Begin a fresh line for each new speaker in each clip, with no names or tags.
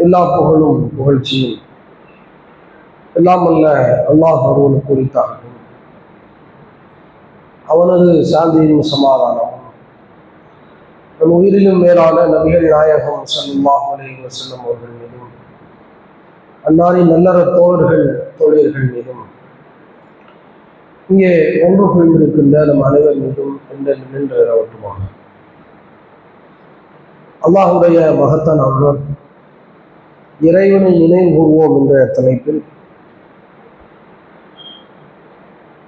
எல்லா புகழும் புகழ்ச்சியும் எல்லாம் அல்ல அல்லாஹ் ஒருவனுக்கு குறித்தாகும். அவனது சாந்தியும் சமாதானம் நம் உயிரிலும் மேலான நபிகள் நாயகம் ஸல்லல்லாஹு அலைஹி வஸல்லம் அவர்கள் மீதும், அன்னாரின் நல்லற தோழர்கள் தோழியர்கள் மீதும், இங்கே ஒன்று கொண்டிருக்கின்ற நம் அனைவர் மீதும் நின்று வரட்டுமாக. அல்லாஹுடைய மகத்தான் அருள் இறைவனை நினைவு கூறுவோம் என்ற தலைப்பில்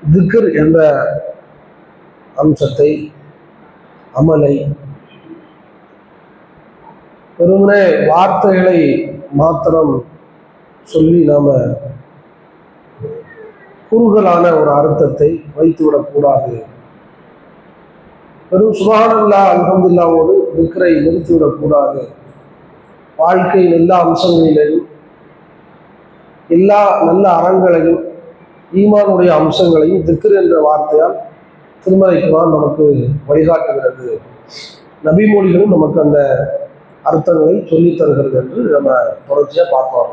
திக்ர் என்ற அம்சத்தை, அமலை, வெறுமனே வார்த்தைகளை மாத்திரம் சொல்லி நாம குறுகலான ஒரு அர்த்தத்தை வைத்துவிடக்கூடாது. வெறும் சுப்ஹானல்லாஹ் அல்ஹம்துலில்லாஹ்வோடு திக்ரை நிறுத்திவிடக்கூடாது. வாழ்க்கையில் எல்லா அம்சங்களிலையும், எல்லா நல்ல அறங்களையும், ஈமானுடைய அம்சங்களையும் திக்ர் என்ற வார்த்தையால் திருமறை குர்ஆன் நமக்கு வழிகாட்டுகிறது. நபிமொழிகளும் நமக்கு அந்த அர்த்தங்களை சொல்லித் தருகிறது என்று நம்ம தொடர்ச்சியாக பார்த்தோம்.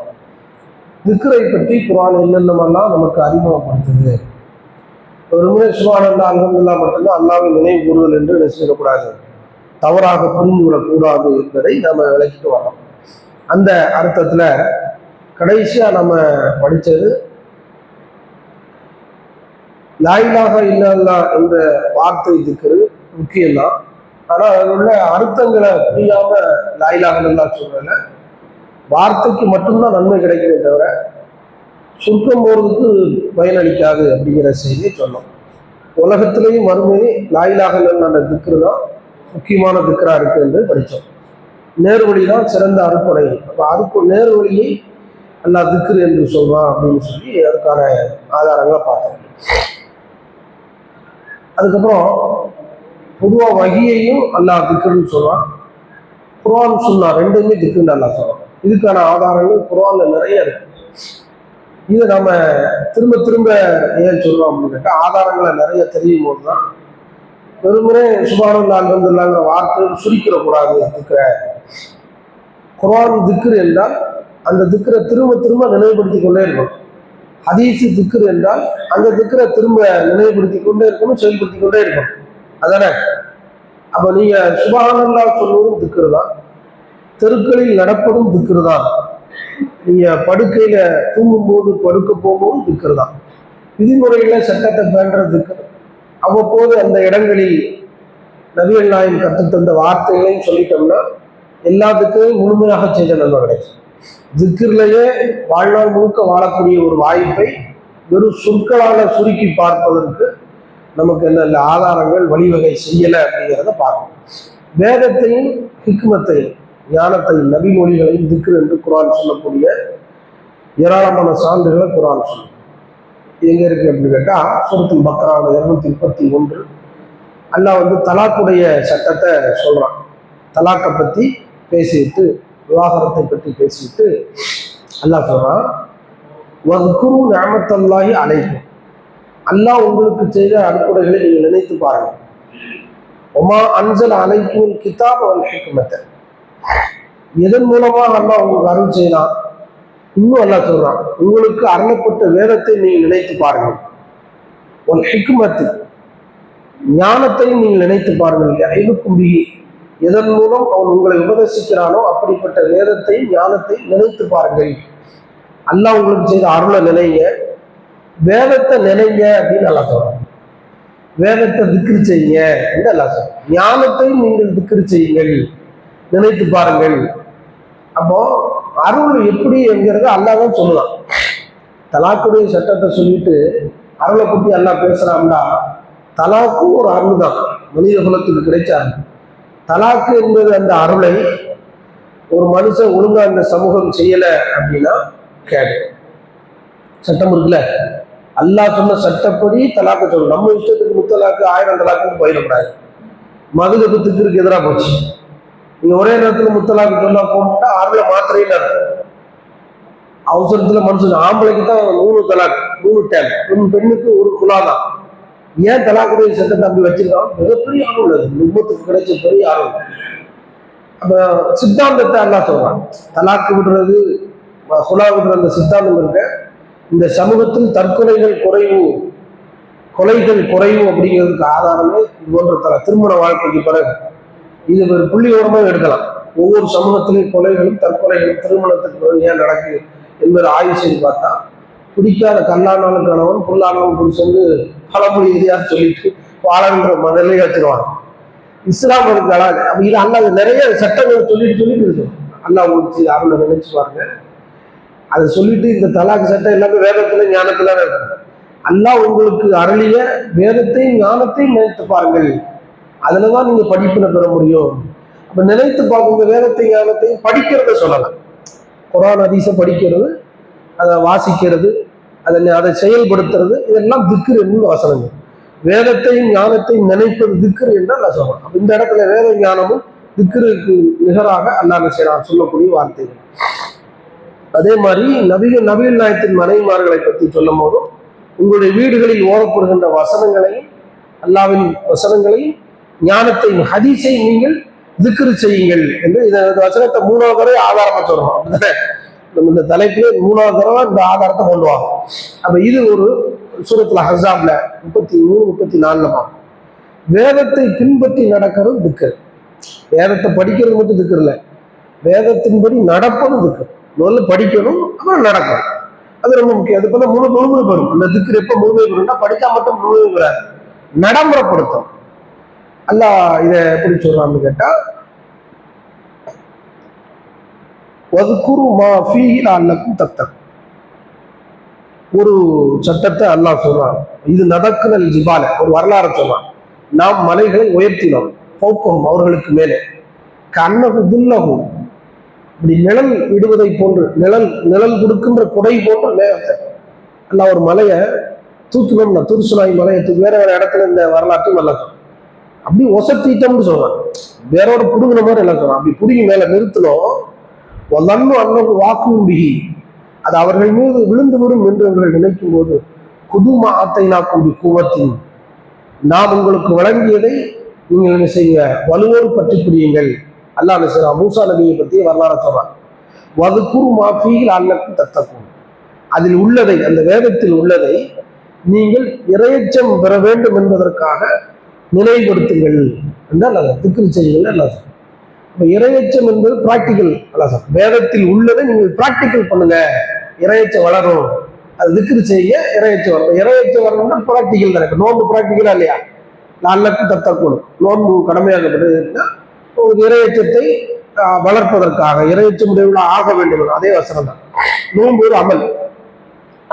திக்ரை பற்றி குர்ஆன் என்னென்னமெல்லாம் நமக்கு அறிமுகப்படுத்துது. ஒருமுறை சுப்ஹானல்லாஹ் அல்ஹம்துலில்லாஹ் மட்டும்தான் அல்லாஹ்வை நினைவு கூறுதல் என்று நினைச்சிடக்கூடாது, தவறாக புரிந்து விடக்கூடாது என்பதை நம்ம விளக்கிட்டு வரோம். அந்த அர்த்தத்துல கடைசியா நம்ம படித்தது லா இலாஹா இல்லல்லாஹ் என்ற வார்த்தை திக்ரு முக்கியம்தான். ஆனால் அதில் உள்ள அர்த்தங்களை புரியாம லா இலாஹா இல்லல்லாஹ் சொல்றதுல வார்த்தைக்கு மட்டும்தான் நன்மை கிடைக்குமே தவிர சுருக்கம் போறதுக்கு பயனளிக்காது அப்படிங்கிற செய்தியை சொன்னோம். உலகத்திலேயும் மறுமையை லா இலாஹா இல்லல்லாஹ் திக்ரு தான் முக்கியமான திக்ரா இருக்கு என்று படித்தோம். நேர்வழி தான் சிறந்த அறுப்படை. அப்போ நேர்வழியை அல்லாஹ் திக்ரு என்று சொல்றான் அப்படின்னு சொல்லி அதுக்கான ஆதாரங்களை பார்த்தோம். அதுக்கப்புறம் பொதுவாக வகியையும் அல்லாஹ் திக்ருன்னு சொல்றான், குர்ஆன் சுன்னா ரெண்டுமே திக்ருன்னு அல்லாஹ் சொல்றான். இதுக்கான ஆதாரங்கள் குர்ஆன்ல நிறைய இருக்கு. இதை நம்ம திரும்ப திரும்ப ஏன் சொல்றோம் அப்படின்னு கேட்டால், ஆதாரங்களை நிறைய தெரியும் போது தான் வெறுமனே சுப்ஹானல்லாஹ் அல்ஹம்துலில்லாஹ்ங்கிற வார்த்தை சுருக்கிடக்கூடாது. திக்ர குர்ஆன் திக்ர் என்றால் அந்த திக்ரை திரும்ப திரும்ப நினைவுபடுத்தி கொண்டே இருக்கணும். ஹதீஸ் திக்ர் என்றால் அந்த திக்ரை திரும்ப நினைவுபடுத்தி கொண்டே இருக்கணும், செயல்படுத்தி கொண்டே இருக்கணும். அதானே? அப்போ நீங்க சுப்ஹானல்லாஹ் சொல்வதும் திக்ரு தான், தெருக்களில் நடப்பதும் திக்ரு தான், நீங்க படுக்கையில தூங்கும் போது படுக்க போகும்போது திக்ரு தான், விதிமுறைகளை சட்டத்தை பேண்ற திக்ரு, அவ்வப்போது அந்த இடங்களில் நபிகள் நாயகம் கற்றுத்தந்த வார்த்தைகளையும் சொல்லிட்டோம்னா எல்லாத்துக்கும் முழுமையாக செய்த நன்மை கிடைக்கும். திக்ரிலேயே வாழ்நாள் முழுக்க வாழக்கூடிய ஒரு வாய்ப்பை வெறும் சொற்களால சுருக்கி பார்ப்பதற்கு நமக்கு என்ன ஆதாரங்கள் வழிவகை செய்யலை அப்படிங்கிறத பார்க்கணும். வேதத்தையும் ஹிக்மத்தையும் ஞானத்தையும் நபிமொழிகளையும் திக்ர் என்று குர்ஆன் சொல்லக்கூடிய ஏராளமான சான்றுகளை குர்ஆன் சொல்லும். எங்க இருக்கு அப்படின்னு கேட்டா, சூரத்துல் பக்ராவுல 231 அல்லாஹ் தலாக்குடைய சட்டத்தை சொல்றான். தலாக்கை பத்தி பேசிட்டு, விவாகரத்தை பற்றி பேசிட்டு அல்லாஹ் சொல்றான், வத்குரு நிஅமத்தல்லாஹி அலைக்கும், அல்லாஹ் உங்களுக்கு செய்த அருட்கொடைகளை நீங்கள் நினைத்து பாருங்க. ஒமா அன்ஸல அலைக்குமுல் கிதாப வல் ஹிக்மத, எதன் மூலமாக அல்லாஹ் உங்களுக்கு அருள் செய்யலாம். இன்னும் அல்லாஹ் சொல்றான், உங்களுக்கு அருளப்பட்ட வேதத்தை நீங்கள் நினைத்து பாருங்கள். ஒல் ஹிக்மத்து, ஞானத்தையும் நீங்கள் நினைத்து பாருங்கள். யஇதுக்கும் பிஹி, எதன் மூலம் அவன் உங்களை உபதேசிக்கிறானோ அப்படிப்பட்ட வேதத்தையும் ஞானத்தையும் நினைத்து பாருங்கள். அல்லாஹ் உங்களுக்கு செய்த அருளை நினைங்க, வேதத்தை நினைங்க அப்படின்னு அல்லாஹ் சொல்றான். வேதத்தை திக்ரு செய்யுங்க என்று அல்லாஹ் சொல்றான். ஞானத்தையும் நீங்கள் திக்ரு செய்யுங்கள், நினைத்து பாருங்கள். அப்போ அருள் எப்படி என்கிறத அல்லாஹ் தான் சொல்லலாம். தலாக்குடைய சட்டத்தை சொல்லிட்டு அருளை பற்றி அல்லாஹ் பேசுறான்னா, தலாக்கும் ஒரு அருள் தான், மனித குலத்துக்கு கிடைச்சாரு. தலாக்கு என்பது அந்த அருளை ஒரு மனுஷன் ஒழுங்கா அந்த சமூகம் செய்யலை அப்படின்னா கேடு. சட்டம் இருக்குல்ல, அல்லாஹ் சொன்ன சட்டப்படி தலாக்கு சொல்லணும். நம்ம இஷ்டத்துக்கு முத்தலாக்கு 1000 தலாக்கு போயிடக்கூடாது. மதுகபத்துக்கு எதிராக போச்சு. நீங்க ஒரே நேரத்தில் முத்தலாக்கு சொன்னா போட்டா அருளை மாத்திரையில அவசரத்துல மனுஷன் ஆம்பளைக்கு தான் 3 தலாக், 3 டைம், பெண்ணுக்கு 1 குலா தான். ஏன் தலாக்குடைய சட்டத்தை அப்படி வச்சிருக்கான்? மிகப்பெரிய ஆர்வம் உள்ளது, உம்மத்துக்கு கிடைச்ச பெரிய ஆர்வம். அப்ப சித்தாந்தத்தை எல்லாம் சொல்றான். தலாக்கு விடுறது, ஹுலா விடுற அந்த சித்தாந்தம் இருக்க, இந்த சமூகத்தில் தற்கொலைகள் குறைவு, கொலைகள் குறைவு அப்படிங்கிறதுக்கு ஆதாரமே இது போன்ற திருமண வாழ்க்கைக்கு பிறகு இது ஒரு புள்ளியோரமாக எடுக்கலாம். ஒவ்வொரு சமூகத்திலையும் கொலைகளும் தற்கொலைகளும் திருமணத்துக்கு பிறகு ஏன் நடக்குது என்பதை ஆய்வு செய்து பார்த்தா, பிடிக்காத கல்லானாலும் கணவன் புல்லானாலும் புடிச்சு பழமொழி எதிரியாக சொல்லிட்டு வாழன்ற மனநிலை வச்சிருவாங்க. இஸ்லாம் இருக்காளா? அப்ப இது அல்லாத நிறைய சட்டங்கள் சொல்லிட்டு இருக்கும். அல்லா முடிச்சு அவனை நினைச்சு பாருங்க. அதை சொல்லிட்டு இந்த தலாக்கு சட்டம் எல்லாமே வேதத்துல ஞானத்துல இருக்கும். அல்லாஹ் உங்களுக்கு அருளிய வேதத்தையும் ஞானத்தையும் நினைத்து பாருங்கள், அதுலதான் நீங்க படிப்பினை பெற முடியும். அப்ப நினைத்து பார்க்குங்க, வேதத்தை ஞானத்தையும் படிக்கிறத சொல்லலாம். குர்ஆன் ஹதீஸை படிக்கிறது, அதை வாசிக்கிறது, அதை செயல்படுத்துறது, இதெல்லாம் திக்ர் என்னும் வசனங்கள். வேதத்தையும் ஞானத்தையும் நினைப்பது திக்ர் என்று அல்லா சொல்லலாம். அப்ப இந்த இடத்துல வேத ஞானமும் திக்ருக்கு நிகராக அல்லாஹ் செய்யறான் சொல்லக்கூடிய வார்த்தைகள். அதே மாதிரி நபிகள் நாயகத்தின் மனைவிமார்களை பற்றி சொல்லும் போதும், உங்களுடைய வீடுகளில் ஓதப்படுகின்ற வசனங்களையும் அல்லாவின் வசனங்களையும் ஞானத்தையும் ஹதீஸையும் நீங்கள் திக்ரு செய்யுங்கள் என்று இந்த வசனத்தை 3வது தடவை ஆதாரமா சொல்றோம். நம்ம இந்த தலைப்பிலே 3வது தடவை இந்த ஆதாரத்தை கொண்டு வாங்க. அப்ப இது ஒரு சூரத்துல ஹஸாப்ல 33, 34 வேதத்தை பின்பற்றி நடக்கிறது திக்ர். வேதத்தை படிக்கிறது மட்டும் திக்ர் இல்லை, வேதத்தின்படி நடப்பது திக்ர். முதல்ல படிக்கணும், அப்புறம் நடக்கணும். அது ரொம்ப முக்கியம். அது போல முழுமை பெறும். அந்த திக்ர் எப்ப முழுமை பெறும்னா படித்தா மட்டும் முழுமை பெறாது, நடைமுறைப்படுத்தும். அல்லாஹ் இதை எப்படி சொல்றான்னு கேட்டா, வதுகுரு மா ஃபீஹி லஅல்லக்கும் தத்தகும். ஒரு சட்டத்தை அல்லாஹ் சொல்றான். இது நடக்குனல் ஜிபால, ஒரு வரலாறு சொல்றான். நாம் மலைகளை உயர்த்தினோம், ஃபௌகஹும் அவர்களுக்கு மேலே, கன்னஹு துல்லஹும் இப்படி நிழல் விடுவதை போன்று, நிழல் கொடுக்கின்ற குடை போன்ற மேகத்தை அல்லாஹ் ஒரு மலையை தூக்கினோம்னா, துருசுனாய் மலையை வேற வேற இடத்துல இந்த வரலாற்றையும் நல்லா சொல்றான். அப்படி ஒசத்திட்டோம்னு சொல்றான், வேறோட புடுங்கின மாதிரி எல்லாம் சொல்றான். அப்படி புடுங்கி மேல நிறுத்தணும். அன்னகு வாக்கும் பிகி, அது அவர்கள் மீது விழுந்து விடும் என்று அவர்கள் நினைக்கும் போது, குதுமா ஆத்தை நாக்கும் கூவத்தின், நாம் உங்களுக்கு வழங்கியதை நீங்கள் என்ன செய்ய, வலுவோடு பற்றி பிடியுங்கள். அல்லாஹ் சொல்றான். மூசா நபியை பற்றி வரலாறு சொல்றான். வதுகுரு மா ஃபீஹி லஅல்லக்கும் தத்தகும், அதில் உள்ளதை, அந்த வேதத்தில் உள்ளதை நீங்கள் இறையச்சம் பெற வேண்டும் என்பதற்காக நினைவுபடுத்துங்கள் என்றால் அதை திக்ரு செய்யுங்கள். அல்ல இப்போ இறையச்சம் என்பது பிராக்டிக்கல். அல்ல சார், வேதத்தில் உள்ளதை நீங்கள் பிராக்டிக்கல் பண்ணுங்க, இறையச்சம் வளரும். அது திக்ரு செய்ய இறையச்சம் வரும். இறையச்சம் வரணும்னா பிராக்டிக்கல் தான். நோன்பு பிராக்டிக்கலா இல்லையா? லஅல்லக்கும் தத்தகும், நோன்பு கடமையாகப்பட்டதுன்னா உங்களுக்கு இறையச்சத்தை வளர்ப்பதற்காக, இறையச்சம் ஆக வேண்டும். அதே வசனம் தான். நோன்பு ஒரு அமல்,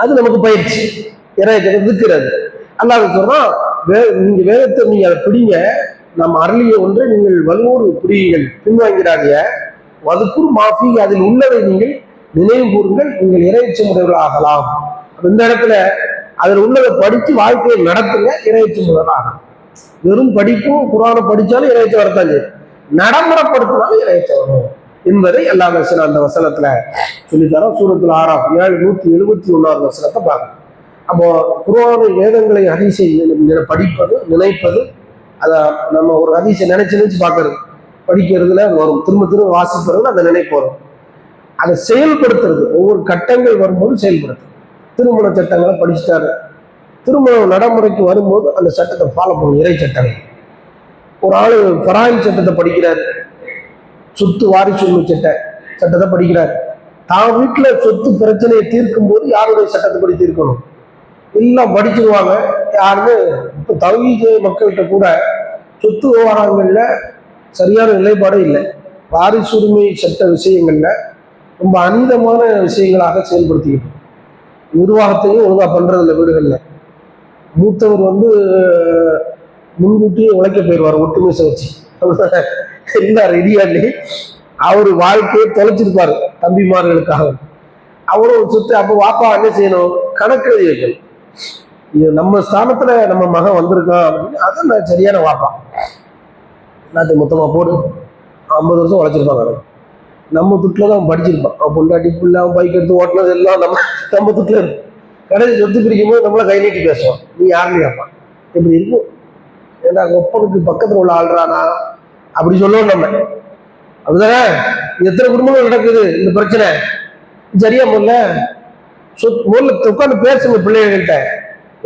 அது நமக்கு பயிற்சி. இறையச்சத்தை திக்கிறது. அல்லாஹ் சொல்றான், நீங்க வேதத்தை நீங்க அதை பிடிங்க, நம்ம அருளிய ஒன்றை நீங்கள் வலுவோடு பிடியுங்கள், பின்வாங்கிறாங்க. வதுகுரு மா ஃபீஹி, அதில் உள்ளதை நீங்கள் நினைவு கூறுங்கள், நீங்கள் இறையச்சமுடையவர்கள் ஆகலாம். இந்த இடத்துல அதில் உள்ளதை படித்து வாழ்க்கையை நடத்துங்க, இறையச்சமுடையவர்கள் ஆகலாம். வெறும் படிப்பும் குர்ஆனை படிச்சாலும் இறையச்சம் வரத்தாங்க, நடைமுறைப்படுத்தினாலும் இறையச்சம் வரும் என்பதை அல்லாஹ் அந்த வசனத்துல சொல்லித்தரோம். சூரத்துல் ஆராஃப் 771வது வசனத்தை பார்க்கணும். அப்போ குர்ஆனை, வேதங்களை, ஹதீஸை படிப்பது, நினைப்பது, அதை நம்ம ஒரு ஹதீஸை நினைச்சு பார்க்கறது, படிக்கிறதுல வரும். திரும்ப வாசிப்பது, அந்த நினைப்பு வரும். அதை செயல்படுத்துறது, ஒவ்வொரு கட்டங்கள் வரும்போது செயல்படுத்துறது. திருமண சட்டங்களை படிச்சுட்டாரு, திருமணம் நடைமுறைக்கு வரும்போது அந்த சட்டத்தை ஃபாலோ பண்ணும். இறை சட்டங்கள். ஒரு ஆளு ஃபராயில் சட்டத்தை படிக்கிறாரு, சொத்து வாரிசு சட்டத்தை படிக்கிறாரு. தான் வீட்டுல சொத்து பிரச்சனையை தீர்க்கும் போது யாருடைய சட்டத்தை தீர்க்கணும் எல்லாம் படிச்சிருவாங்க. யாருமே இப்போ தௌஹீத் மக்கள்கிட்ட கூட சொத்து விவகாரங்கள்ல சரியான நிலைப்பாடே இல்லை. வாரிசுரிமை சட்ட விஷயங்கள்ல ரொம்ப அநீதமான விஷயங்களாக செயல்படுத்திக்கிட்டு, நிர்வாகத்தையும் ஒழுங்கா பண்றதில்லை. வீடுகள்ல மூத்தவர் முன்கூட்டியே உழைக்க போயிடுவார், ஒட்டுமீசை வச்சு எல்லாம் ரெடியாண்டி அவரு வாழ்க்கையை தொலைச்சிருப்பாரு தம்பிமார்களுக்காக. அவரும் சொத்து அப்போ வாப்பா என்ன செய்யணும், கணக்கு எழுதி வைக்கணும். இது நம்ம ஸ்தானத்துல நம்ம மகன் வந்திருக்கான் அப்படின்னு, அதான் நான் சரியான வாப்பா. எல்லாத்தையும் மொத்தமா போடு, 50 வருஷம் உழைச்சிருப்பாங்க. நம்ம துட்டுல தான் படிச்சிருப்பான். அவன் பொண்டாட்டி பிள்ளை, அவன் பைக் எடுத்து ஓட்டினது எல்லாம் நம்ம துட்டுல இருக்கும். கடைசி சொத்து பிரிக்கும் போது நம்மள கை நீட்டி பேசுவோம், நீ யாருன்னு கேட்பான். எப்படி இருக்கும்? ஏன்னா ஒப்பனுக்கு பக்கத்துல உள்ள ஆள்றானா அப்படி சொல்லுவோம் நம்ம. அப்படிதானே? எத்தனை குடும்பங்கள் நடக்குது இந்த பிரச்சனை? சரியா முதல்ல முதல்ல உட்காந்து பேசுங்க பிள்ளைகள்கிட்ட.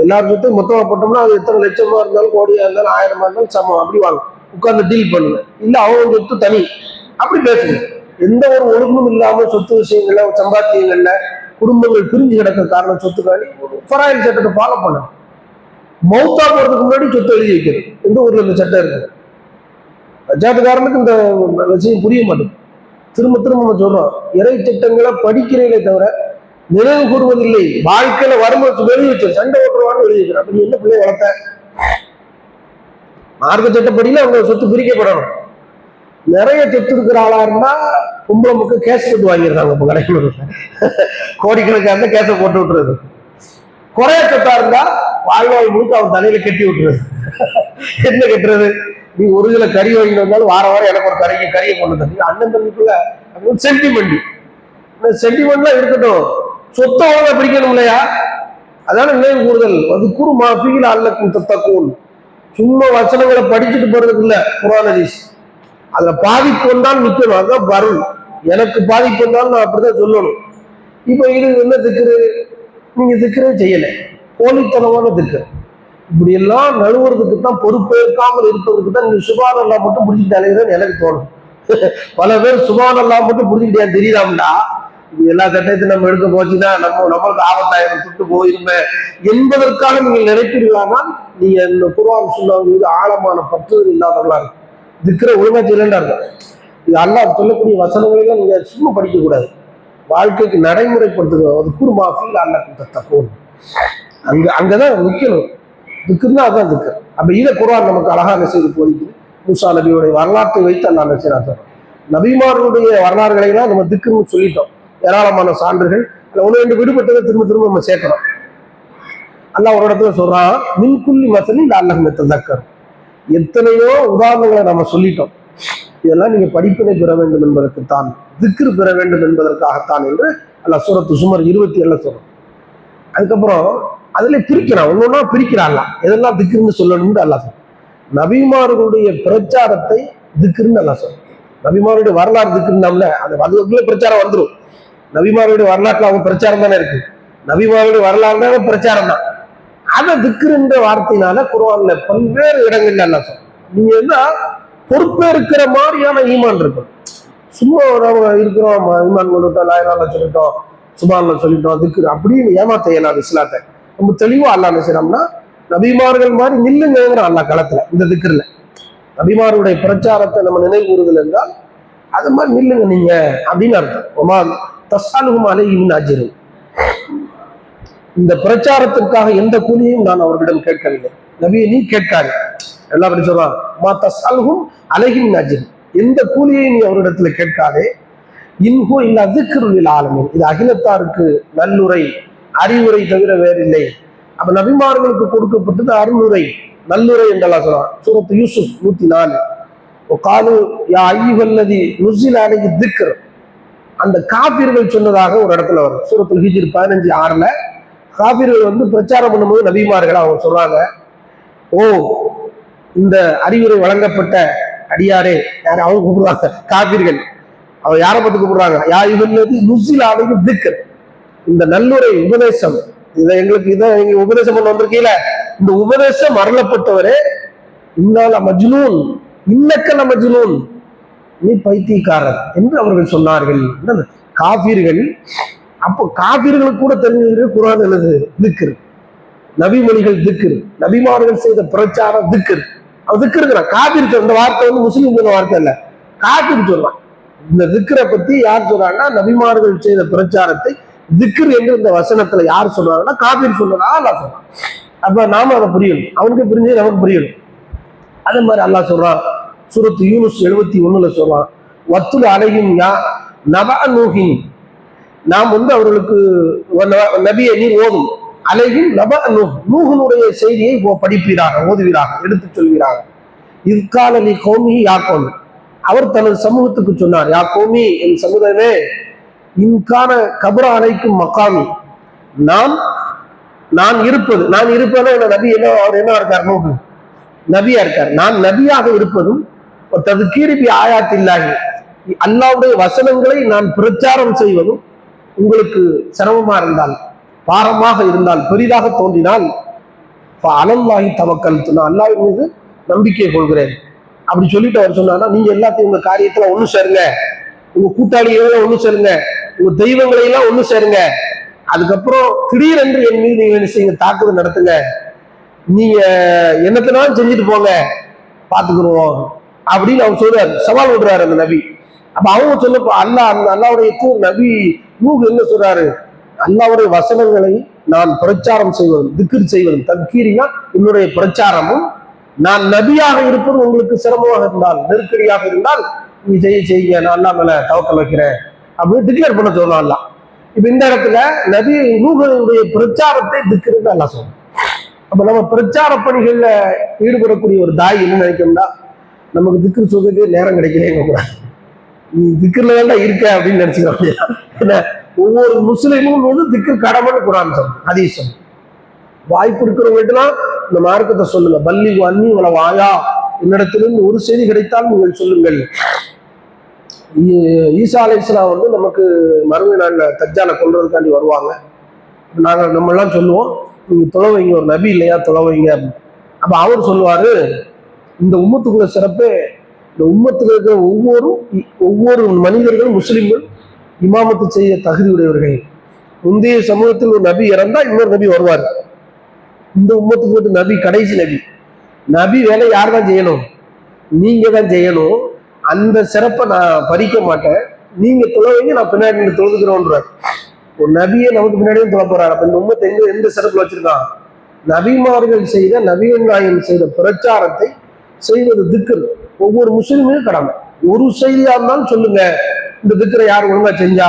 எல்லாரும் சொத்து மொத்தமா போட்டோம்னா அது எத்தனை லட்சமா இருந்தாலும் கோடியா இருந்தாலும் 1000 இருந்தாலும் சமம் அப்படி வாங்க உட்கார்ந்து டீல் பண்ணுங்க. இல்ல அவங்க சொத்து தனி அப்படி பேசுங்க. எந்த ஒரு ஒழுங்கும் இல்லாம சொத்து விஷயங்கள்ல சம்பாத்தியங்கள்ல குடும்பங்கள் பிரிஞ்சு கிடக்க காரணம் சொத்துக்காண்டி ஃபராயில் சட்டத்தை ஃபாலோ பண்ண. மௌத்தா போறதுக்கு முன்னாடி சொத்து எழுதி வைக்கிறது. எந்த ஊர்ல இந்த சட்டம் இருக்கு? பஞ்சாயத்துக்காரனுக்கு இந்த விஷயம் புரிய மாட்டேங்குது. திரும்ப திரும்ப நம்ம சொல்றோம், இறை சட்டங்களை படிக்கிறீங்களே தவிர நினைவு கூறுவதில்லை. வாழ்க்கையில வரும்போது எழுதி வச்சு சண்டை ஓட்டுருவான்னு எழுதி வைக்கிறோம். அப்ப நீ என்ன பிள்ளை வளர்த்த? மார்க்க சட்டப்படியில அவங்க சொத்து பிரிக்கப்படணும். நிறைய சொத்து இருக்கிற ஆளா இருந்தா பொம்பளை மக்கள் கேஸ் போட்டு வாங்கிடுறாங்க. இப்ப கடைகள் கோடிக்கணக்கான கேஸை போட்டு விட்டுறது. குறைய சொத்தா இருந்தா வாழ்வாழ் முழுக்க அவன் தலையில கட்டி விட்டுறது. என்ன கட்டுறது? நீ ஒரு கிலோ கறி வாங்கிட்டு வந்தாலும் வாரம் வாரம் எனக்கு ஒரு கறியை கொண்டு தம்பி அண்ணன் தம்பிக்குள்ள சென்டிமெண்ட். சென்டிமெண்ட்லாம் இருக்கட்டும், சொத்தை ஒழுங்கா பிடிக்கணும் இல்லையா? அதான நினைவு கூறுதல். அது குரு மாஃபிகள் அல்லக்கும் தத்தக்கூன். சும்மா வசனங்களை படிச்சுட்டு போறதுக்கு இல்ல. குர்ஆன் ஹதீஸ் அதுல பாதிப்பு வந்தாலும் நிக்கணும். அதுதான் பருள். எனக்கு பாதிப்பு வந்தாலும் நான் அப்படிதான் சொல்லணும். இப்ப இது என்ன திக்குது? நீங்க திக்கிறே செய்யல, போலித்தனமான திக்கு. இப்படி எல்லாம் நழுவுறதுக்கு தான், பொறுப்பேற்காமல் இருப்பதுக்கு தான் நீங்க சுபானல்லா மட்டும் புரிஞ்சுக்கிட்டாலேன்னு எனக்கு தோணும். பல பேர் சுபானல்லா மட்டும் புரிஞ்சுக்கிட்டே தெரியுதாம்டா, எல்லா கட்டத்தையும் நம்ம எடுக்க போச்சுன்னா நம்மளுக்கு ஆபத்தாயிரம் துட்டு போயிருமே என்பதற்காக நீங்கள் நினைப்பீர்களானால் நீங்க இந்த குர்ஆன் சுன்னாஹ் மீது ஆழமான பற்றுதல் இல்லாதவர்களா இருக்கும். திக்ர ஒழுங்கா செய்யலண்டா இருக்கும். இது அல்லாஹ் சொல்லக்கூடிய வசனங்களெல்லாம் நீங்க சும்மா படிக்க கூடாது, வாழ்க்கைக்கு நடைமுறைப்படுத்துங்க. அது குர்மாஃபில் அல்லக்கும் தத்தக்கூன். அங்கதான் நிக்கணும். திக்குன்னா அதான் திக்கு. அப்ப இதை குர்ஆன் நமக்கு அழகாக செய்து போதிக்குது. மூசா நபியுடைய வரலாற்றை வைத்து அல்லாஹ் நபிமார்களுடைய நபிமார்களுடைய வரலாறுகளை எல்லாம் நம்ம திக்குன்னு சொல்லிட்டோம். ஏராளமான சான்றுகள். ஒன்று ரெண்டு விடுபட்டதை திரும்ப திரும்ப நம்ம சேர்க்கணும். அல்லாஹ் ஒரு இடத்துல சொல்றான், மின்குல்லி மசலில் அல்லாஹ் ததக்கர். எத்தனையோ உதாரணங்களை நம்ம சொல்லிட்டோம். இதெல்லாம் நீங்க படிப்பினை பெற வேண்டும் என்பதற்குத்தான், திக்ரு பெற வேண்டும் என்பதற்காகத்தான் என்று அல்லாஹ் சூரத்து சுமர் 27 சொல்றோம். அதுக்கப்புறம் அதுல பிரிக்கிறான், ஒன்னொன்னா பிரிக்கிறான். எதெல்லாம் திக்ருன்னு சொல்லணும்னு அல்லாஹ் சொல்றான். நபிமார்களுடைய பிரச்சாரத்தை திக்ருன்னு அல்லாஹ் சொல்றான். நபிமாருடைய வரலாறு திக்ருன்னாம்ல, அது அதுக்குள்ள பிரச்சாரம் வந்துடும். நபிமாருடைய வரலாற்றுல அவங்க பிரச்சாரம் தானே இருக்கு. நபிமாருடைய வரலாறு பிரச்சாரம் தான். அதை திக்ருன்ற வார்த்தையினால குர்ஆன்ல பல்வேறு இடங்கள்ல எல்லாம் சொல்றோம். நீங்க என்ன பொறுப்பேற்கிற மாதிரியான ஈமான் இருக்கும். சும்மா நம்ம இருக்கிறோம், ஈமான் கொண்டுட்டோம், லாயிலால சொல்லிட்டோம், சுபான்ல சொல்லிட்டோம், திக்ரு அப்படின்னு ஏமாத்த இயலாது. இஸ்லாத்தை நம்ம தெளிவா அல்லாஹ் என்ன செய்யறோம்னா, நபிமார்கள் மாதிரி நில்லுங்கிற அல்லாஹ் களத்துல இந்த திக்ருல நபிமாருடைய பிரச்சாரத்தை நம்ம நினைவு கூறுதல் என்றால் அது மாதிரி நில்லுங்க நீங்க அப்படின்னு அர்த்தம். ஒமா தஸ்அலுஹும் அலைஹி மின் அஜ்ரின். இந்த பிரச்சாரத்திற்காக எந்த கூலியும் நான் அவர்களிடம் கேட்கவில்லை. நபியை நீ கேட்காது. எல்லாம் அப்படி சொல்றான், மா தஸ்அலுஹும் அலைஹி மின் அஜ்ரின். எந்த கூலியை நீ அவரிடத்துல கேட்காதே. இன்ஹு இல்லா திக்ருல் லில் ஆலமீன். இது அகிலத்தாருக்கு நல்லுரை, அறிவுரை தவிர வேறில்லை. அப்ப நபிமார்களுக்கு கொடுக்கப்பட்டது அருளுரை, நல்லுரை என்றெல்லாம் சொல்றான். சூரத்து யூசுப் 104. காலு யா அய்யுஹல்லதி நுஸில அலைஹி திக்ர். அந்த காபிர்கள் சொன்னதாக ஒரு இடத்துல வரும். சூரத்துல் ஹிஜ்ர் 15:6 காபிர்கள் பிரச்சாரம் பண்ணும்போது நபிமார்கள் அவங்க சொல்றாங்க, ஓ இந்த அறிவுரை வழங்கப்பட்ட அடியாரே, யார அவங்க கூப்பிடுவாங்க காபிர்கள். அவங்க யாரை பத்தி கூப்பிடுறாங்க? யா அய்யுஹல்லதி நுஸில அலைஹி திக்ர். இந்த நல்லுரை உபதேசம், இதை எங்க உபதேசம் பண்ண வந்திருக்கீல, இந்த உபதேசம் அருளப்பட்டவரே, இன்னால மஜ்னூன், இன்னக்கல மஜ்னூன், நீ பைத்தியக்காரர் என்று அவர்கள் சொன்னார்கள். காபீர்கள். அப்போ காபீர்களுக்கு கூட தெரிஞ்சது குர்ஆன் எழுது திக்ர், நபிமொழிகள் திக்ர், நபிமார்கள் செய்த பிரச்சாரம் திக்ர். அவன் திக்ருங்கிறான். காபீர் இந்த வார்த்தை முஸ்லீம் சொன்ன வார்த்தை இல்ல, காபீர் சொல்றான். இந்த திக்ரை பத்தி யார் சொல்றாங்கன்னா, நபிமார்கள் செய்த பிரச்சாரத்தை திக்ர் என்று இந்த வசனத்துல யார் சொல்றாங்கன்னா காபீர் சொல்றதா அல்லாஹ் சொல்றான். அப்ப நாம அதை புரியணும், அவனுக்கு புரிஞ்சு நமக்கு புரியணும். அதே மாதிரி அல்லாஹ் சொல்றான் சூரத்து யூனுஸ் 71 சொல்றான், வத்துல் அலைஹிம் யா நபஅ நூஹின். நாம் அவர்களுக்கு நபியை நீர் ஓதும், அலைஹிம் நபஅ நூஹ், நூஹ்னுடைய செய்தியை படிப்பீராக, ஓதுவீராக, எடுத்துச் சொல்வீராக. இத்கால லி கௌமிஹி யா கௌமி. அவர் தனது சமூகத்துக்கு சொன்னார், யா கௌமி, என் சமுதாயமே, இன்கான கபர அலைக்கும் மக்காமி, நான் இருப்பேன்னா என்ன நபி, என்ன அவர் என்ன இருக்கார்? நூஹ் நபியா இருக்கார். நான் நபியாக இருப்பதும் ததுகீரி பி ஆயாத்தில்லாஹி, அல்லாஹ்வுடைய வசனங்களை நான் பிரச்சாரம் செய்வதும் உங்களுக்கு சிரமமா இருந்தால், பாரமாக இருந்தால், பெரிதாக தோன்றினால் அலல்லாஹி தவக்கல்து, நான் அல்லாஹ்வின் மீது நம்பிக்கை கொள்கிறேன் அப்படி சொல்லிட்டு அவர் சொன்னான்னா, நீங்க எல்லாத்தையும் உங்க காரியத்துல ஒண்ணு சேருங்க, உங்க கூட்டாளிகளை ஒண்ணு சேருங்க, உங்க தெய்வங்களை எல்லாம் ஒண்ணு சேருங்க, அதுக்கப்புறம் திடீரென்று என் மீது நீங்க என்ன செய்யுங்க, தாக்குதல் நடத்துங்க, நீங்க என்னத்தினாலும் செஞ்சுட்டு போங்க, பாத்துக்கிடுவோம் அப்படின்னு அவர் சொல்றாரு, சவால் விடுறாரு அந்த நபி. அப்ப அவங்க சொல்லப்போ அல்லாவுடைய நபி நூஹ் என்ன சொல்றாரு, அல்லாவுடைய வசனங்களை நான் பிரச்சாரம் செய்வதும் திக்ர் செய்வதும், தக்கீரினா என்னுடைய பிரச்சாரமும், நான் நபியாக இருப்பது உங்களுக்கு சிரமமாக இருந்தால், நெருக்கடியாக இருந்தால் நீ செய்ய நான் அல்லா மேல தவக்கல் வைக்கிறேன் அப்படின்னு டிக்ளேர் பண்ண சொல்லலாம் அல்லா. இப்ப இந்த இடத்துல நபி நூஹுடைய பிரச்சாரத்தை திக்ருன்னு அல்லா சொல்றோம். அப்ப நம்ம பிரச்சார பணிகள்ல ஈடுபடக்கூடிய ஒரு தாய் என்ன நினைக்கணும்னா, நமக்கு திக்ரு சொல்றதுக்கு நேரம் கிடைக்கலங்க கூடாது, நீ திக்ருல வேண்டாம் இருக்க அப்படின்னு நினைச்சுக்க. ஒவ்வொரு முஸ்லிமும் வந்து திக்ரு கடமைன்னு குரான் சொல்லும், ஹதீஸ் சொல்லும். வாய்ப்பு இருக்கிறவங்கலாம் இந்த மார்க்கத்தை சொல்லுங்க, பல்லி அன்னி உல வாயா, என்னிடத்திலிருந்து ஒரு செய்தி கிடைத்தால் நீங்கள் சொல்லுங்கள். ஈசா அலைஹிஸ்ஸலாம் வந்து நமக்கு மறுமை நாள்ல தஜ்ஜாலை கொல்றதுக்காண்டி வருவாங்க. நம்ம எல்லாம் சொல்லுவோம், நீங்க தொலைவைங்க, ஒரு நபி இல்லையா தொலைவைங்க. அப்ப அவர் சொல்லுவாரு, இந்த உம்மத்துக்குள்ள சிறப்பே, இந்த உம்மத்துல இருக்கிற ஒவ்வொரு மனிதர்களும் முஸ்லிம்கள் இமாமத்து செய்ய தகுதி உடையவர்கள். முந்தைய சமூகத்தில் ஒரு நபி இறந்தா இன்னொரு நபி வருவார். இந்த உம்மத்துக்கு நபி கடைசி நபி. நபி வேலை யார் தான் செய்யணும், நீங்க தான் செய்யணும். அந்த சிறப்பை நான் பறிக்க மாட்டேன், நீங்க தொலைவைங்க, நான் பின்னாடி நீங்க தொழுதுக்கிறோன்றார். ஒரு நபியை நமக்கு பின்னாடியும் தொலை போறாரு. அப்ப இந்த உம்மத்தை எந்த சிறப்புல வச்சிருக்கான், நபிமார்கள் செய்த, நபிகள் நாயகம் செய்த பிரச்சாரத்தை செய்வது திக்ர் ஒவ்வொரு முஸ்லிமும் கடமை. ஒரு செய்தியா இருந்தாலும் சொல்லுங்க, இந்த திக்ரை யார் ஒழுங்கா செஞ்சா.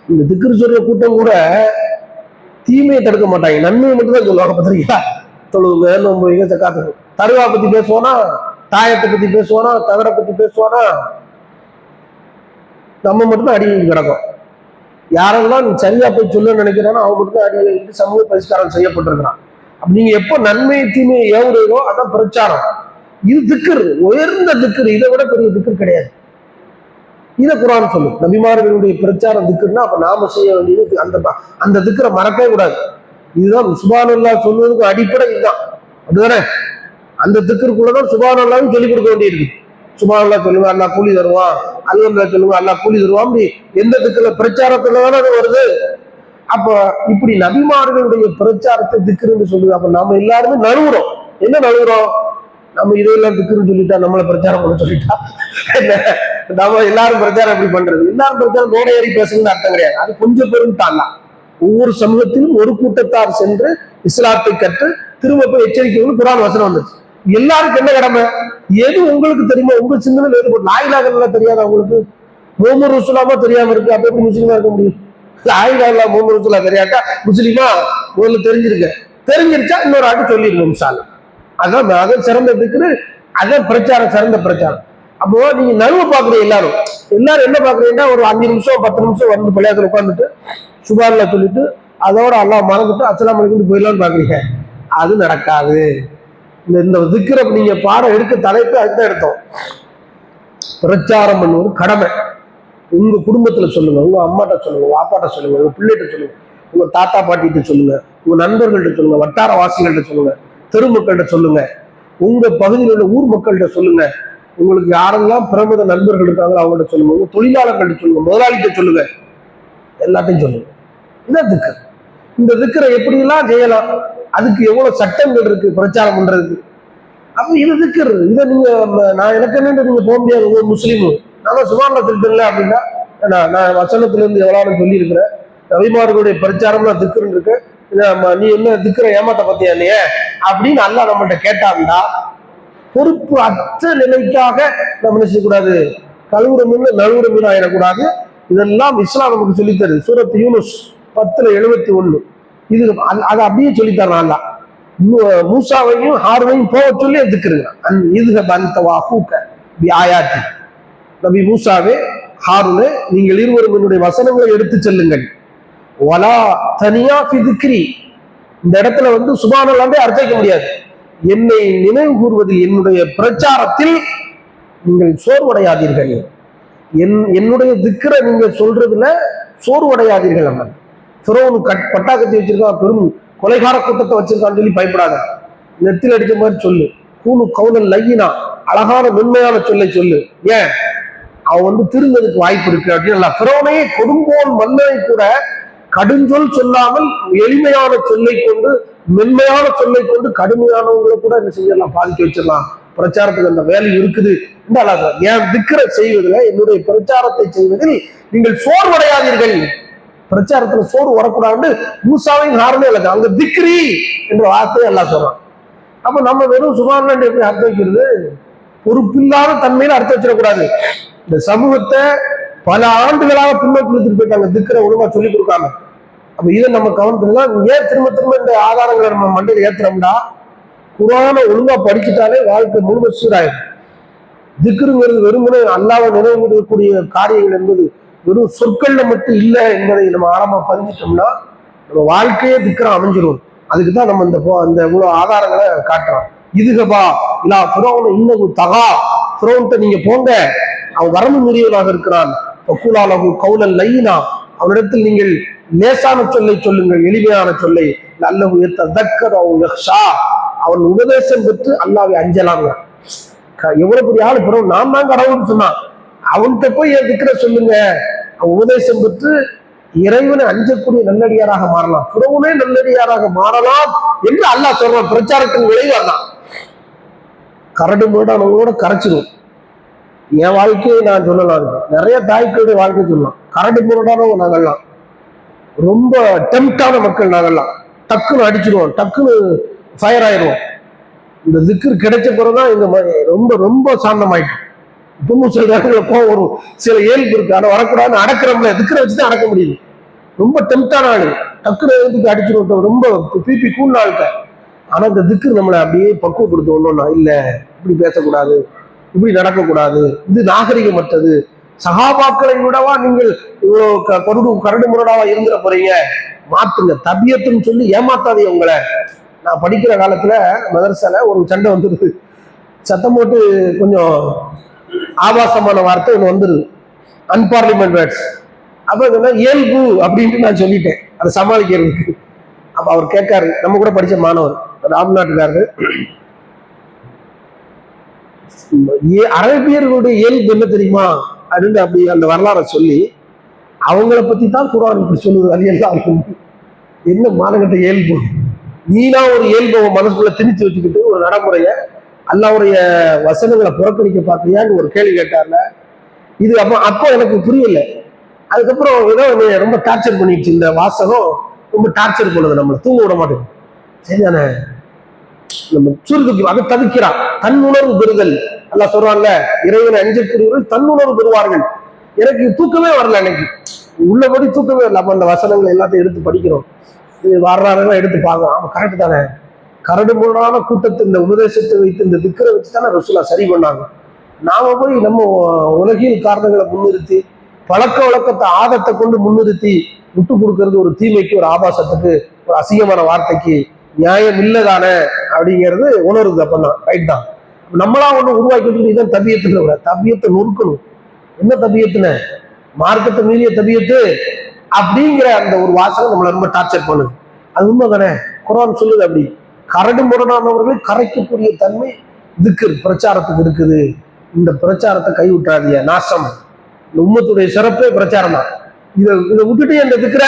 இந்த திக்ரு சொல்ற கூட்டம் கூட தீமையை தடுக்க மாட்டாங்க, நன்மையை மட்டும் தான் சொல்லுவாங்க. பத்திரிக்கா தொழுவுங்க, நோம்புங்க, தக்காத்துங்க. தருவா பத்தி பேசுவானா, தாயத்தை பத்தி பேசுவானா, தகரை பத்தி பேசுவானா, நம்ம மட்டும்தான் அடி கிடக்கும். யாரெல்லாம் சரியா போய் சொல்ல நினைக்கிறானோ அவங்க மட்டும் அடி வைத்து சமூக பரிஷ்காரம் செய்யப்பட்டிருக்கிறான். அப்ப நீங்க எப்போ நன்மையை தீமையை ஏவுறீங்களோ அதான் பிரச்சாரம். இது திக்ர், உயர்ந்த திக்ர், இதை விட பெரிய திக்ர் கிடையாது. இதை குர்ஆன் சொல்லும், நபிமார்களுடைய பிரச்சாரம் திக்ர்னா அப்ப நாம செய்ய வேண்டியது அந்த திக்ரை மறக்கவே கூடாது. இதுதான் சுப்ஹானல்லாஹ் சொல்வதற்கு அடிப்படை இதுதான், அதுதானே. அந்த திக்ருக்குள்ளதான் சுப்ஹானல்லாஹ்னு சொல்லி கொடுக்க வேண்டியிருக்கு. சுப்ஹானல்லாஹ் சொல்லுங்க, அல்லாஹ் கூலி தருவான், அல்ஹம்துலில்லாஹ் சொல்லுங்க, அல்லாஹ் கூலி தருவான். அப்படி எந்த திக்ருல பிரச்சாரத்துலதானே அது வருது. அப்ப இப்படி நபிமார்களுடைய பிரச்சாரத்தை திக்ருன்னு சொல்லுது. அப்ப நாம எல்லாருமே நழுவுறோம். என்ன நழுவுறோம், நம்ம இதையெல்லாம் திக்ருன்னு சொல்லிட்டா, நம்மளை பிரச்சாரம் பண்ண சொல்லிட்டா என்ன, நம்ம எல்லாரும் பிரச்சாரம் எப்படி பண்றது, எல்லாரும் பிரச்சாரம் மேடை ஏறி பேசுறதுன்னு அர்த்தம் கிடையாது. அது கொஞ்சம் பெரும் தாண்டா. ஒவ்வொரு சமூகத்திலும் ஒரு கூட்டத்தார் சென்று இஸ்லாத்தை கற்று திரும்ப போய் எச்சரிக்கைன்னு குர்ஆன் வசனம் வந்துச்சு. எல்லாருக்கும் என்ன கடமை, எது உங்களுக்கு தெரியுமா, உங்க சிந்தனையில் ஏற்படும். லா இலாஹ இல்லல்லாஹ் தெரியாத உங்களுக்கு, முஹம்மது ரசூலுல்லாஹ் தெரியாம இருக்கு, அப்ப எப்படி முஸ்லீமா இருக்க முடியும்? லா இலாஹ இல்லல்லாஹ் முஹம்மது ரசூலுல்லாஹ் தெரியாட்டா முஸ்லீமா முதல்ல தெரிஞ்சிருக்க, தெரிஞ்சிருச்சா இன்னொரு ஆட்டு சொல்லிருக்கோம் இன்ஷா அல்லாஹ். அதான் சிறந்த திக்ரு, அதான் பிரச்சாரம், சிறந்த பிரச்சாரம். அப்போ நீங்க நழுவ பாக்குறீங்க. எல்லாரும் என்ன பாக்குறீங்கன்னா, ஒரு 5 நிமிஷம் 10 நிமிஷம் வந்து பள்ளியாத்துல உட்காந்துட்டு சுப்ஹானல்லாஹ் சொல்லிட்டு அதோட அல்லாஹ் மறந்துட்டு அஸ்ஸலாமு அலைக்கும் போயிடலாம்னு பாக்குறீங்க. அது நடக்காது. இந்த திக்ரை நீங்க பாடம் எடுக்க தலைப்பு அதுதான் எடுத்தோம். பிரச்சாரம் பண்ணுவது கடமை. உங்க குடும்பத்துல சொல்லுங்க, உங்க அம்மாட்ட சொல்லுங்க, உங்க அப்பாட்ட சொல்லுங்க, உங்க பிள்ளைகிட்ட சொல்லுங்க, உங்க தாத்தா பாட்டிகிட்ட சொல்லுங்க, உங்க நண்பர்கள்ட்ட சொல்லுங்க, வட்டார வாசிகள்கிட்ட சொல்லுங்க, தெருமக்கள்கிட்ட சொல்லுங்க, உங்க பகுதியில் உள்ள ஊர் மக்கள்கிட்ட சொல்லுங்க, உங்களுக்கு யாரெல்லாம் பிரமுக நண்பர்கள் இருக்காங்களோ அவங்கள்ட்ட சொல்லுங்க, உங்க தொழிலாளர்கள்ட்ட சொல்லுங்க, முதலாளிகிட்ட சொல்லுங்க, எல்லாத்தையும் சொல்லுங்க. இதான் திக்ர். இந்த திக்ரை எப்படியெல்லாம் செய்யலாம், அதுக்கு எவ்வளவு சட்டங்கள் இருக்கு பிரச்சாரம் பண்றதுக்கு. அப்ப இது திக்ர். இதை நீங்க நான் எனக்கு என்ன நீங்க போக முடியாது. ஒரு முஸ்லீமும் நான் சுப்ஹானல்லாஹ் சொல்லிட்டேன்ல அப்படின்னா, நான் வசனத்துல இருந்து எவ்வளவு சொல்லி இருக்கிறேன், நபிமார்களுடைய பிரச்சாரம்லாம் திக்ருன்னு இருக்கு, நீ என்ன திக்ரை ஏமாத்த பத்தியா நீ அப்படின்னு அல்லாஹ் நம்மள்ட்ட கேட்டாண்டா, பொறுப்பு அற்ற நிலைக்காக நம்ம என்ன செய்யக்கூடாது, கழுவுற மீன் நழுவுற மீன் ஆயிடக்கூடாது. இதெல்லாம் இஸ்லாம் நமக்கு சொல்லித்தருது. சூரத் யூனுஸ் 10:71. இது அதை அப்படியே சொல்லித்தரான் அல்லாஹ். மூசாவையும் ஹாரூனையும் போக சொல்லி திக்ருங்க. நபி மூசாவே, ஹாரூனே, நீங்கள் இருவரும் என்னுடைய வசனங்களை எடுத்து செல்லுங்கள். வலா தனியா ஃபி திக்ரி, இந்த இடத்துல வந்து சுப்ஹானல்லாஹ்வே அர்த்தம் முடியாது. என்னை நினைவு கூறுவதில், என்னுடைய பிரச்சாரத்தில் நீங்கள் சோர்வடையாதீர்கள். என்னுடைய திக்கரை நீங்க சொல்றதுல சோர்வடையாதீர்கள். நம்ம ஃபிரௌன் பட்டாக்கத்தி வச்சிருக்கான், பெரும் கொலைகார கூட்டத்தை வச்சிருக்கான்னு சொல்லி பயப்படாத. நெத்தில் அடிச்ச மாதிரி சொல்லு. கூணு கவுனல் லையினா, அழகான மென்மையான சொல்லை சொல்லு. ஏன் அவன் திருந்ததுக்கு வாய்ப்பு இருக்கு அப்படின்னு. ஃபிரௌனை கொடுங்கோல் மன்னரை கூட கடுஞ்சொல் சொல்லாமல் எளிமையான சொல்லை கொண்டு, மென்மையான சொல்லை கொண்டு கடுமையானவங்களை கூட என்ன செஞ்சிடலாம், பாதிக்க வச்சிடலாம். பிரச்சாரத்துக்கு அந்த வேலை இருக்குது. என் திக்கரை செய்வதில், என்னுடைய பிரச்சாரத்தை செய்வதில் நீங்கள் சோர்வடையாதீர்கள். பிரச்சாரத்துல சோறு வரக்கூடாது மூசாவையும் ஹாரனே இல்லை, அங்க திக்ரி என்ற வார்த்தையை எல்லாம் சொல்றான். அப்ப நம்ம வெறும் சுபான் எப்படி அர்த்தம் வைக்கிறது? பொறுப்பில்லாத தன்மையில அர்த்தம் வச்சிடக்கூடாது. இந்த சமூகத்தை பல ஆண்டுகளாக பின்னோக்கி எடுத்துட்டு போயிட்டாங்க திக்கரை ஒழுங்கா சொல்லிக் கொடுக்காம. அப்ப இதை நம்ம கவனித்துதான் ஏன் திரும்ப திரும்ப இந்த ஆதாரங்களை நம்ம மண்டையில் ஏத்துறோம்னா, குர்ஆனை ஒழுங்கா படிச்சுட்டாலே வாழ்க்கை முழுவதும் சீராயிடும். திக்ருங்கிறது வெறுமனே அல்லாஹ்வை நினைவுகூடக்கூடிய காரியங்கள் என்பது வெறும் சொற்கள்ல மட்டும் இல்லை என்பதை நம்ம ஆழமா பதிஞ்சிட்டோம்னா நம்ம வாழ்க்கையே திக்ரா அமைஞ்சிரும். அதுக்குதான் நம்ம இந்த இவ்வளவு ஆதாரங்களை காட்டுறோம். இதுகபா இல்லா ஃபிரௌன் இன்னகு தகா, ஃபிரௌன்ட்ட நீங்க போங்க, அவன் வரம்பு மீறியவனாக இருக்கிறான். வக்கூலாலஹு கௌலன் லையினா, அவனிடத்தில் நீங்கள் லேசான சொல்லை சொல்லுங்கள், எளிமையான சொல்லை. லஅல்லஹு யததக்கரு அவ் யக்ஷா, அவன் உபதேசம் பெற்று அல்லாஹ்வை அஞ்சலாங்க. எவ்வளவு பெரிய ஆளு ஃபிரௌன், நான் தான் கடவுள்னு சொன்னான். அவன்கிட்ட போய் என் திக்ரை சொல்லுங்க, அவன் உபதேசம் பெற்று இறைவனை அஞ்சக்கூடிய நல்லடியாராக மாறலாம். ஃபிரௌனே நல்லடியாராக மாறலாம் என்று அல்லாஹ் சொல்றான். பிரச்சாரத்தின் விளைவு அதான். கரடு முரடானவங்களோட கரைச்சிடும். என் வாழ்க்கையை நான் சொல்லலாம், நிறைய தாய்க்களுடைய வாழ்க்கை சொல்லலாம். கரடு முரடானவங்க நாங்கள்லாம், ரொம்ப டெம்டான மக்கள் நாங்கள்லாம். டக்குன்னு அடிச்சிடுவோம், டக்குன்னு ஃபயர் ஆயிடுவோம். இந்த திக்ரு கிடைச்ச பிறகுதான் இந்த ரொம்ப ரொம்ப சாந்தமாயிட்டோம். இப்பவும் சில நேரங்களில் கோவம் வரும், சில இயல்பு இருக்கு, ஆனால் வரக்கூடாதுன்னு அடக்கிறோம்ல, திக்ரை வச்சுதான் அடக்க முடியுது. ரொம்ப டெம்டான ஆளு, டக்குன்னு எழுதுக்கு அடிச்சிருவோம், ரொம்ப பிபி கூல் ஆளுக்க. ஆனா இந்த திக்ரு நம்மளை அப்படியே பக்குவப்படுத்த ஒண்ணும்னா, இல்ல இப்படி பேசக்கூடாது, இப்படி நடக்கக்கூடாது, இது நாகரிகமற்றது. சகாபாக்களை விடவா நீங்கள் இவ்வளவு கரடு முரடாவா இருந்துட போறீங்க, மாத்துங்க. தபியத்துன்னு சொல்லி ஏமாத்தாதே உங்களை. நான் படிக்கிற காலத்துல மதரசால ஒரு சண்டை வந்துருது, சத்தம் போட்டு கொஞ்சம் ஆபாசமான வார்த்தை ஒன்று வந்துருது, அன்பார்லிமெண்ட் வேர்ட்ஸ். அப்ப இதெல்லாம் இயல்பு அப்படின்ட்டு நான் சொல்லிட்டேன் அதை சமாளிக்கிறதுக்கு. அப்ப அவர் கேட்காரு, நம்ம கூட படிச்ச மாணவர், ராம்நாட்டுக்காரரு, அரேபியர்களுடைய இயல்பு என்ன தெரியுமா அப்படின்னு அப்படி அந்த வரலாறை சொல்லி அவங்கள பத்தி தான் குர்ஆன் இப்படி சொல்லுது. அது எல்லாம் என்ன மானகட்ட இயல்பு, நீனா ஒரு இயல்பு மனசுக்குள்ள திணிச்சு வச்சுக்கிட்டு ஒரு நடைமுறைய அல்லாஹ்வுடைய வசனங்களை புறக்கணிக்க பார்த்தியான்னு ஒரு கேள்வி கேட்டார்ல. இது அப்போ எனக்கு புரியல. அதுக்கப்புறம் ஏதோ ரொம்ப டார்ச்சர் பண்ணிடுச்சு, இந்த வாசகம் ரொம்ப டார்ச்சர் பண்ணுது, நம்மளை தூங்க விட மாட்டேங்குது. சரிதானே, நம்ம சுருதுக்கு அதை தவிக்கிறான். தன்னுணர்வு பெறுதல் அல்லாஹ் சொல்றான்ல, இறைவனை அஞ்சக்கூடியவர்கள் தன்னுணர்வு பெறுவார்கள். எனக்கு தூக்கமே வரல, எனக்கு உள்ளபடி தூக்கமே வரல. அப்ப அந்த வசனங்களை எல்லாத்தையும் எடுத்து படிக்கிறோம், வரலாறுலாம் எடுத்து பார்க்கலாம். அவன் கரெக்டு தானே, கரடு முரடான கூட்டத்தை இந்த உபதேசத்தை வைத்து இந்த திக்கரை வச்சுதானே ரசூலா சரி பண்ணாங்க. நாம போய் நம்ம உலகியல் காரணங்களை முன்னிறுத்தி, பழக்க வழக்கத்தை ஆதத்தை கொண்டு முன்னிறுத்தி விட்டு கொடுக்கறது ஒரு தீமைக்கு, ஒரு ஆபாசத்துக்கு, ஒரு அசிங்கமான வார்த்தைக்கு நியாயம் இல்லதானே அப்படிங்கிறது உணருது. அப்பதான் ரைட் தான். நம்மளா ஒண்ணு உருவாக்கிட்டு இதான் தபியத்துல விட, தபியத்தை நொறுக்கணும். என்ன தபியத்துன, மார்க்கத்தை மீறிய தபியத்து அப்படிங்கிற அந்த ஒரு வாசகம் நம்மளை ரொம்ப டார்ச்சர் பண்ணுது. அது உண்மை தானே, குர்ஆன் சொல்லுது. அப்படி கரடு முரடானவர்கள் கரைக்கக்கூடிய தன்மை திக்ர் பிரச்சாரத்துக்கு இருக்குது. இந்த பிரச்சாரத்தை கைவிட்டாதீங்க, நாசம். இந்த உம்மத்துடைய சிறப்பே பிரச்சாரம் தான். இதை விட்டுட்டு இந்த திக்ர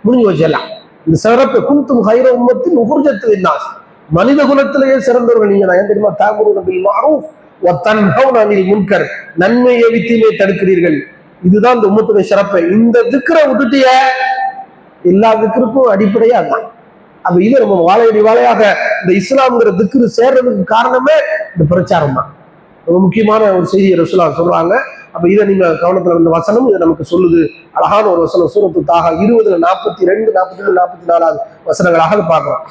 முடிஞ்சு வச்சிடலாம். இந்த சிறப்பு குந்தும் ஹைர உம்மத்தின் உஹுர்ஜத்து நாஸ், மனித குலத்திலேயே சிறந்தவர்கள் நீங்க. நான் ஏன் தெரியுமா, தாகுருன பில் மஅரூஃப் வ தன்ஹவுன அனில் முன்கர், நன்மை ஏவி தீமையை தடுக்கிறீர்கள். இதுதான் இந்த உம்மத்துடைய சிறப்பு. இந்த திக்ரை விட்டுட்டிய எல்லா திக்ருக்கும் அடிப்படையா தான். அப்ப இதை நம்ம வாழையடி வாழையாக இந்த இஸ்லாம்ங்கிற திக்ரு சேர்றதுக்கு காரணமே இந்த பிரச்சாரம் தான். ரொம்ப முக்கியமான ஒரு செய்தியை ரசூலா சொல்றாங்க. அப்ப இதை நீங்க கவனத்துல இருந்த வசனம் இதை நமக்கு சொல்லுது. அழகான ஒரு வசனம், சூரத்து தாஹா 20, 42, 43, 44 வசனங்களாக பார்க்கிறோம்.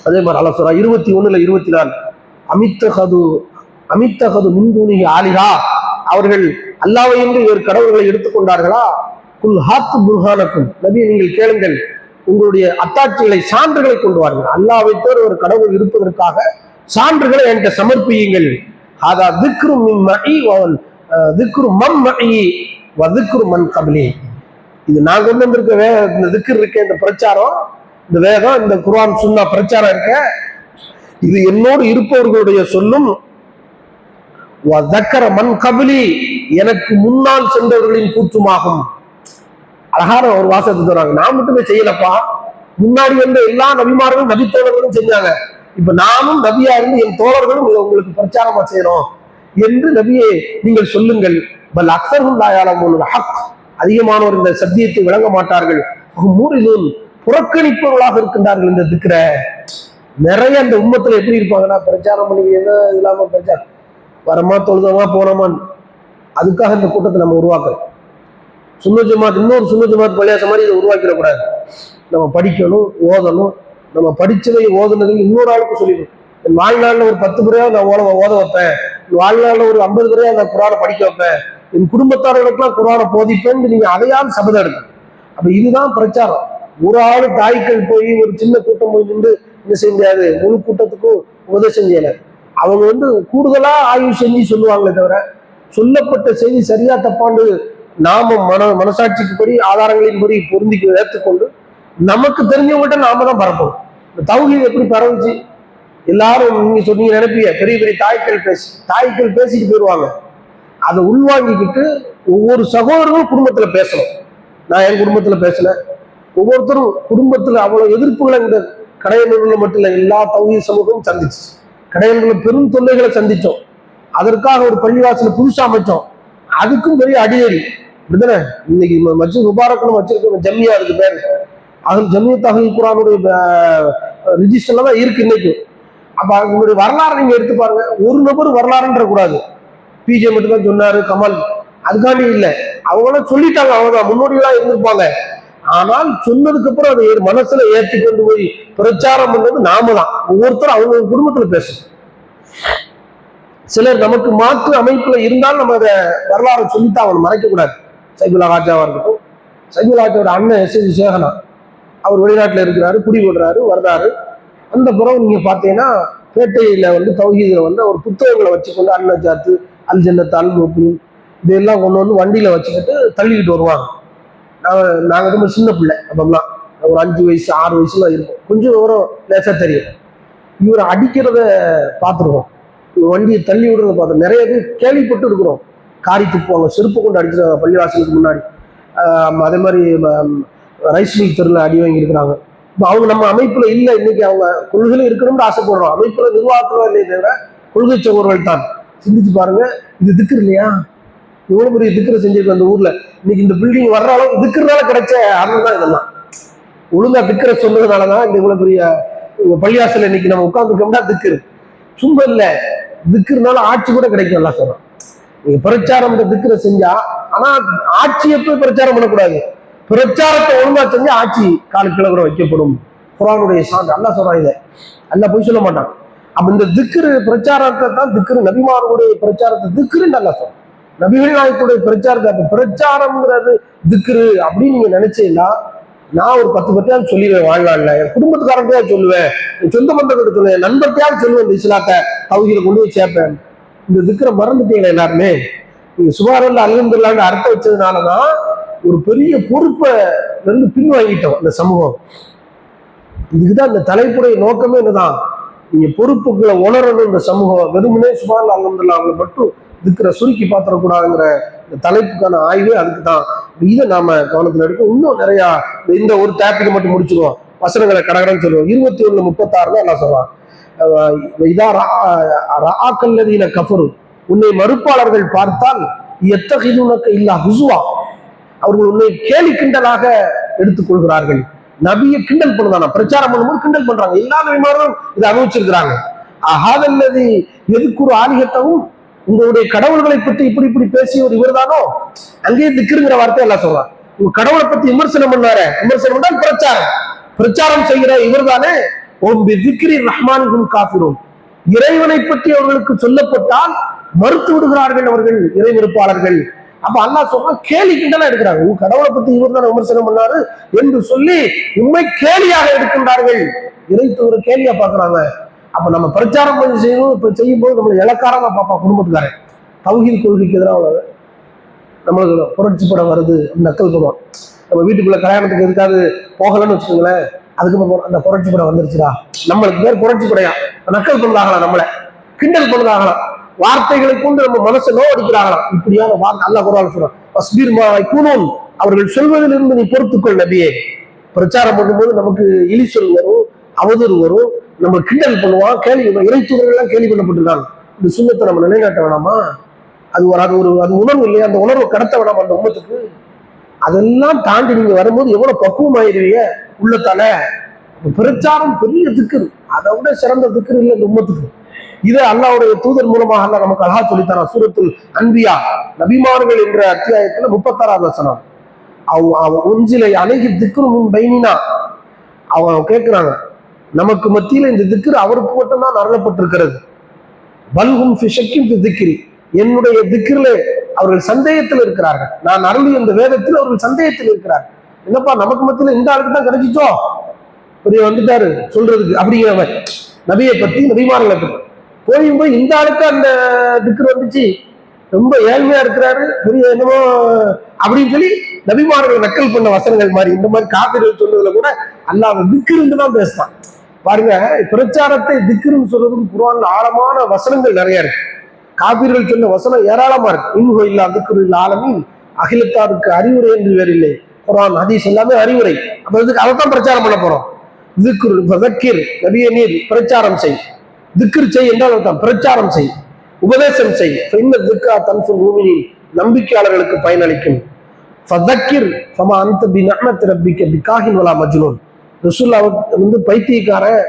அதே மாதிரி அல்லாஹ் சொல்றா 21, 24, அமித்தகது முன்தூனிகி ஆலிஹா, அவர்கள் அல்லாஹ்வை என்று வேறு கடவுள்களை எடுத்துக்கொண்டார்களா? குல் ஹாத்து புர்ஹானக்கும், நபியை நீங்கள் கேளுங்கள், உங்களுடைய அத்தாட்சிகளை, சான்றுகளை கொண்டு வாருங்கள். அல்லாஹ்வை தவிர ஒரு கடவுள் இருப்பதற்காக சான்றுகளை என்கிட்ட சமர்ப்பியுங்கள். அதா திக்ரும் மின் மஇ வ திக்ரு மம் மஇ வ திக்ரு மன் கப்லி. இது நான் கொண்டு வந்திருக்க இந்த திக்ர் இருக்க, இந்த பிரச்சாரம், இந்த வேதம், இந்த குர்ஆன் சுன்னா பிரச்சாரம் இருக்க, இது என்னோடு இருப்பவர்களுடைய சொல்லும் மன் கபிலி, எனக்கு முன்னால் சென்றவர்களின் கூற்றுமாகும். அழகான ஒரு வாசத்தை சொல்றாங்க. நான் மட்டுமே செய்யலப்பா, முன்னாடி வந்த எல்லா நபிமார்களும் நபி தோழர்களும் செஞ்சாங்க. இப்ப நானும் நபியா இருந்து என் தோழர்களும் உங்களுக்கு பிரச்சாரமா செய்யறோம் என்று நபியே நீங்கள் சொல்லுங்கள். பல் அக்ஸர்ஹும் லா யஅலமூன ஹக், அதிகமானோர் இந்த சத்தியத்தை விளங்க மாட்டார்கள். மூரிலும் புறக்கணிப்பவர்களாக இருக்கின்றார்கள். இந்த திக்ர நிறைய இந்த உம்மத்துல எப்படி இருப்பாங்கன்னா, பிரச்சாரம் பண்ணி என்ன இல்லாம பிரச்சாரம் வரமா தொழுதமா போனோமான்னு. அதுக்காக இந்த கூட்டத்தை நம்ம உருவாக்குறோம். சுன்ன ஜமாத் இன்னொரு சுன்ன ஜமாத் பள்ளியாச மாதிரி இதை உருவாக்கிடக்கூடாது. நம்ம படிக்கணும், ஓதணும். நம்ம படிச்சதை ஓதுனதையும் இன்னொரு ஆளுக்கு சொல்லிடணும். என் வாழ்நாளில் ஒரு 10 முறையாவது நான் ஓத வைப்பேன், என் வாழ்நாளில் ஒரு 50 முறையாக நான் குர்ஆனை படிக்க வைப்பேன், என் குடும்பத்தாரர்களுக்கெல்லாம் குர்ஆனை போதிப்பேன்னு நீங்க அதையாவது சபதம் எடுக்கணும். அப்ப இதுதான் பிரச்சாரம். ஒரு ஆளு தாய்க்கள் போய் ஒரு சின்ன கூட்டம் போய் நின்று என்ன செய்ய முடியாது, முழு கூட்டத்துக்கும் உபதேசம் செய்யல. அவங்க கூடுதலா ஆய்வு செஞ்சு சொல்லுவாங்களே தவிர, சொல்லப்பட்ட செய்தி சரியா தப்பாண்டு நாம மனசாட்சிக்கு படி ஆதாரங்களின்படி பொருந்தி ஏற்றுக்கொண்டு நமக்கு தெரிஞ்சவங்கள்ட்ட நாம தான் பரப்பணும். இந்த தௌஹீத் எப்படி பரவுச்சு? எல்லாரும் நீங்க சொன்னீங்க நினைப்பீங்க, பெரிய பெரிய தாய்க்கள் பேசிட்டு போயிடுவாங்க. அதை உள்வாங்கிக்கிட்டு ஒவ்வொரு சகோதரரும் குடும்பத்துல பேசணும். நான் என் குடும்பத்துல பேசினேன். ஒவ்வொருத்தரும் குடும்பத்துல அவ்வளவு எதிர்ப்புகளை இந்த கடையனூர்ல மட்டும் இல்லை, எல்லா தௌஹீத் சமூகமும் சந்திச்சு. கடையன்களை பெரும் தொல்லைகளை சந்திச்சோம். அதற்காக ஒரு பள்ளிவாசலை புதுசா அமைச்சோம். அதுக்கும் பெரிய அடியேறி அப்படிதானே. இன்னைக்கு மஸ்ஜித் முபாரக்னு வச்சிருக்க ஜம்மியா இருக்கு பேரு, ஜம்மியத் அஹ்லுல் குர்ஆனுடைய ரிஜிஸ்டர்ல தான் இருக்கு இன்னைக்கு. அப்ப அவங்களுடைய வரலாறு நீங்க எடுத்து பாருங்க. ஒரு நபர் வரலாறுன்ற கூடாது, பிஜே மட்டும் தான் சொன்னாரு, கமல் அதுக்காண்டி இல்லை, அவங்களாம் சொல்லிட்டாங்க, அவங்கதான் முன்னோடிகளா இருந்திருப்பாங்க. ஆனால் சொன்னதுக்கு அப்புறம் அதை மனசுல ஏற்றி கொண்டு போய் பிரச்சாரம் பண்றது நாம தான். ஒவ்வொருத்தரும் அவங்க குடும்பத்துல பேசணும். சிலர் நமக்கு மாற்று அமைப்புல இருந்தாலும் நம்ம அதை வரலாறு சொல்லித்தான் அவனை மறைக்க கூடாது. சைபுல்லா ராஜாவா இருக்கட்டும், சைபுல்லா ராஜாவோட அண்ணன் எஸ் சேகனா, அவர் வெளிநாட்டுல இருக்கிறாரு, குடி போடுறாரு, வர்றாரு. அந்த பிறகு நீங்க பாத்தீங்கன்னா பேட்டையில தௌஹீதுல ஒரு புத்தகங்களை வச்சுக்கொண்டு அண்ணன் ஜாத்து, அல் ஜன்னத், அல் முபீன் இதெல்லாம் கொண்டு வண்டியில வச்சுக்கிட்டு தள்ளிக்கிட்டு வருவாங்க. நாங்க ரொம்ப சின்ன பிள்ளை, அப்பெல்லாம் ஒரு 5 வயசு 6 வயசுல இருக்கும், கொஞ்சம் விவரம் லேசா தெரியும். இவரை அடிக்கிறத பார்த்துருக்கோம், வண்டியை தள்ளி விடுறத பார்த்தோம். நிறைய பேர் கேள்விப்பட்டு இருக்கிறோம். காரி துப்புவாங்க, செருப்பு கொண்டு அடிச்சிருக்காங்க பள்ளிவாசலுக்கு முன்னாடி. அதே மாதிரி ரைஸ் மில் தெருல அடி வாங்கி இருக்கிறாங்க. இப்போ அவங்க நம்ம அமைப்புல இல்லை. இன்னைக்கு அவங்க கொள்கையில இருக்கணும்னு ஆசைப்படுறோம். அமைப்புல நிர்வாகத்துல இல்லையே தவிர கொள்கை சகோதரர்கள் தான். சிந்திச்சு பாருங்க, இது திக்ர் இல்லையா? எவ்வளவு பெரிய திக்ரை செஞ்சிருக்கு அந்த ஊர்ல. இன்னைக்கு இந்த பில்டிங் வர்ற அளவுக்கு திக்றனால கிடைச்ச அருள் தான் இதெல்லாம். ஒழுங்கா திக்ரை சொன்னதுனாலதான் இந்த இவ்வளவு பெரிய பள்ளிவாசல் இன்னைக்கு நம்ம உட்கார்ந்துருக்கோம்னா திக்ரு சும்மா இல்ல. திக்ருனால ஆட்சி கூட கிடைக்கும். எல்லாம் சொல்றோம், நீங்க பிரச்சாரம் திக்ரை செஞ்சா, ஆனா ஆட்சியை போய் பிரச்சாரம் பண்ணக்கூடாது. பிரச்சாரத்தை ஒழுங்கா செஞ்சா ஆட்சி காலுக்கிழ கூட வைக்கப்படும். குர்ஆனுடைய சான்று அல்லாஹ் சொல்றான். இதை அல்லாஹ் போய் சொல்ல மாட்டான். அப்ப இந்த திக்ரு பிரச்சாரத்தை தான் திக்ரு, நபிமார்களுடைய பிரச்சாரத்தை திக்ருன்னு அல்லாஹ் சொல்றான். நபிகள் நாயகத்துடைய பிரச்சாரத்தை, அப்ப பிரச்சாரம்ங்கிறது திக்ரு அப்படின்னு நீங்க நினைச்சீங்கன்னா, நான் ஒரு 10 பத்தியாவது சொல்லிடுவேன் வாழ்நாள்ல. என் குடும்பத்துக்காரத்தையாவது சொல்லுவேன், என் சொந்த பந்தத்தை சொல்லுவேன், நண்பர்த்தையாவது சொல்லுவேன், இந்த இஸ்லாத்தை தௌஹீதை கொண்டு போய் சேர்ப்பேன். இந்த திக்ரை மறந்துட்டீங்களா எல்லாருமே? நீங்க சுப்ஹானல்லாஹ் அல்ஹம்துலில்லாஹ்னு அர்த்தம் வச்சதுனாலதான் ஒரு பெரிய பொறுப்பை பின் வாங்கிட்டோம் இந்த சமூகம். இதுக்குதான் இந்த தலைப்புடைய நோக்கமே என்னதான், நீங்க பொறுப்புகளை உணரணும். இந்த சமூகம் வெறுமனே சுப்ஹானல்லாஹ் அல்ஹம்துலில்லாஹ் அவங்களை மட்டும் திக்ரை சுருக்கி பாத்திரக்கூடாதுங்கிற இந்த தலைப்புக்கான ஆய்வே அதுக்கு தான். இதை நாம கவனத்துல எடுக்க. இன்னும் நிறைய இந்த ஒரு டாபிக் மட்டும் முடிச்சிருவோம், வசனங்களை கடகடன்னு சொல்லுவோம். 21:36 எல்லாம் சொல்றான். கஃபரு, உன்னை மறுப்பாளர்கள் பார்த்தால் எத்தகிதுனக இல்லா ஹுசுவா, அவர்கள் உன்னை கேலி கிண்டலாக எடுத்துக்கொள்கிறார்கள். நபியை கிண்டல் பண்ணுதானா, பிரச்சாரம் பண்ணும்போது கிண்டல் பண்றாங்க. எல்லா நபிமாரும் இதை அனுபவிச்சிருக்கிறாங்க. ஆஹாதல்லதி எதுக்குறு ஆலிகத்தவும், உங்களுடைய கடவுள்களை பற்றி இப்படி இப்படி பேசியவர் இவர் தானோ, அங்கேயே திக்ருங்கிற வார்த்தை எல்லாம் சொல்றாங்க. உங்க கடவுளை பத்தி விமர்சனம் பண்ணாரு, விமர்சனம் பண்ணால் பிரச்சாரம், பிரச்சாரம் செய்கிற இவர் தானே. ரஹ்மான் காஃபிரும், இறைவனை பற்றி அவர்களுக்கு சொல்லப்பட்டால் மறுத்து விடுகிறார்கள் அவர்கள் இறை மறுப்பாளர்கள். அப்ப அல்லாஹ் சொல்ற கேலி கிண்டலா எடுக்கிறாங்க. உங்க கடவுளை பத்தி இவர் தான் விமர்சனம் பண்ணாரு என்று சொல்லி உண்மை கேலியாக எடுக்கின்றார்கள். இறைத்தவர் கேலியா பாக்குறாங்க. அப்ப நம்ம பிரச்சாரம் பண்ணி செய்யும் போது நம்மளை இலக்காரமா பார்ப்போம் குடும்பத்துக்காரன். தௌஹீத் கொள்கைக்கு எதிராக நம்மளுக்கு புரட்சி படம் வருது நக்கல் பண்ணுவோம். நம்ம வீட்டுக்குள்ள கல்யாணத்துக்கு எதுக்காவது போகலன்னு வச்சுக்கோங்களேன், அதுக்கப்புறம் அந்த புரட்சி படம் வந்துருச்சுடா, நம்மளுக்கு பேர் புரட்சி படையா, நக்கல் பண்ணதாகலாம், நம்மளை கிண்டல் பண்ணதாகலாம், வார்த்தைகளை கொண்டு நம்ம மனசை நோவடிக்கிறாங்களாம். இப்படியான வார்த்தை அல்லாஹ் குர்ஆன்ல சொல்றான், வஸ்பிர் மா யகூனூன், அவர்கள் சொல்வதிலிருந்து நீ பொறுத்துக்கொள் நபியே. பிரச்சாரம் பண்ணும்போது நமக்கு இழி சொல் வரும், அவதூறு வரும், நம்ம கிண்டல் பண்ணுவான், கேள்வி இறை தூதர்கள்லாம் கேள்வி பண்ணப்பட்டிருக்காங்க. இந்த சுண்ணத்தை நம்ம நிலைநாட்ட வேணாமா? அது உணர்வு இல்லையா? அந்த உணர்வை கடத்த வேணாமா அந்த உம்மத்துக்கு? அதெல்லாம் தாண்டி நீங்க வரும்போது எவ்வளவு பக்குவமாயிருவீங்க உள்ளத்தால. பிரச்சாரம் பெரிய திக்ரு, அதை விட சிறந்த திக்ரு இல்லை இந்த உம்மத்துக்கு. இதை அல்லாஹ்வுடைய தூதர் மூலமாக அல்லாஹ் நமக்கு அழகா சொல்லித்தரான். சூரத்துல் அன்பியா நபிமார்கள் என்ற அத்தியாயத்துல 36வது வசனம். உஞ்சிலை அழகி திக்ரு பைனினா, அவன் கேட்கிறாங்க, நமக்கு மத்தியில இந்த திக்ரு அவருக்கு மட்டும்தான் அருளப்பட்டிருக்கிறது. பல்ஹும் ஃபி ஷக்கின் ஃபி திக்ரி, என்னுடைய திக்ரிலே அவர்கள் சந்தேகத்தில் இருக்கிறார்கள். நான் அருளிய இந்த வேதத்தில் அவர்கள் சந்தேகத்தில் இருக்கிறார்கள். என்னப்பா நமக்கு மத்தியில இந்த ஆளுக்கு தான் கிடைச்சிச்சோ, பெரிய வந்துட்டாரு சொல்றதுக்கு அப்படிங்கிற மாதிரி நபியை பத்தி நபிமார்களை பத்தி போய் இந்த ஆளுக்கு அந்த திக்ரு வந்துச்சு, ரொம்ப ஏழ்மையா இருக்கிறாரு, பெரிய என்னமோ அப்படின்னு சொல்லி நபிமார்களை நக்கல் பண்ண வசனங்கள் மாதிரி இந்த மாதிரி காபிர்கள் சொன்னதுல கூட அல்லாஹ் திக்ருன்னு தான் பேசுறான். பாருங்க, பிரச்சாரத்தை திக்ருன்னு சொல்றதுக்கு குர்ஆன்ல ஆழமான வசனங்கள் நிறைய இருக்கு. காபிர்கள் சொன்ன வசனம் ஏராளமா இருக்கு. இன்ஹு இல்லா திக்ரு லில் ஆலமீன், அகிலத்தாருக்கு அறிவுரை என்று வேறில்லை. குர்ஆன் ஹதீஸ் எல்லாமே அறிவுரை. அப்ப இதுக்கு அதைத்தான் பிரச்சாரம் பண்ண போறோம். திக்ரு ஃபதக்கிர், நபியே நீர் பிரச்சாரம் செய். திக்ரு செய் என்றால் அர்த்தம் பிரச்சாரம் செய், உபதேசம் செய். இன்ன திக்ரா தன்ஃபுல் முஃமினீன், நம்பிக்கையாளர்களுக்கு பயனளிக்கும். ஃபதக்கிர் ஃபமா அன்த பிநிஅமத்தி ரப்பிக பிகாஹின் வலா மஜ்னூன். ரசூலுல்லாஹ் வந்து பைத்தியக்காரன்,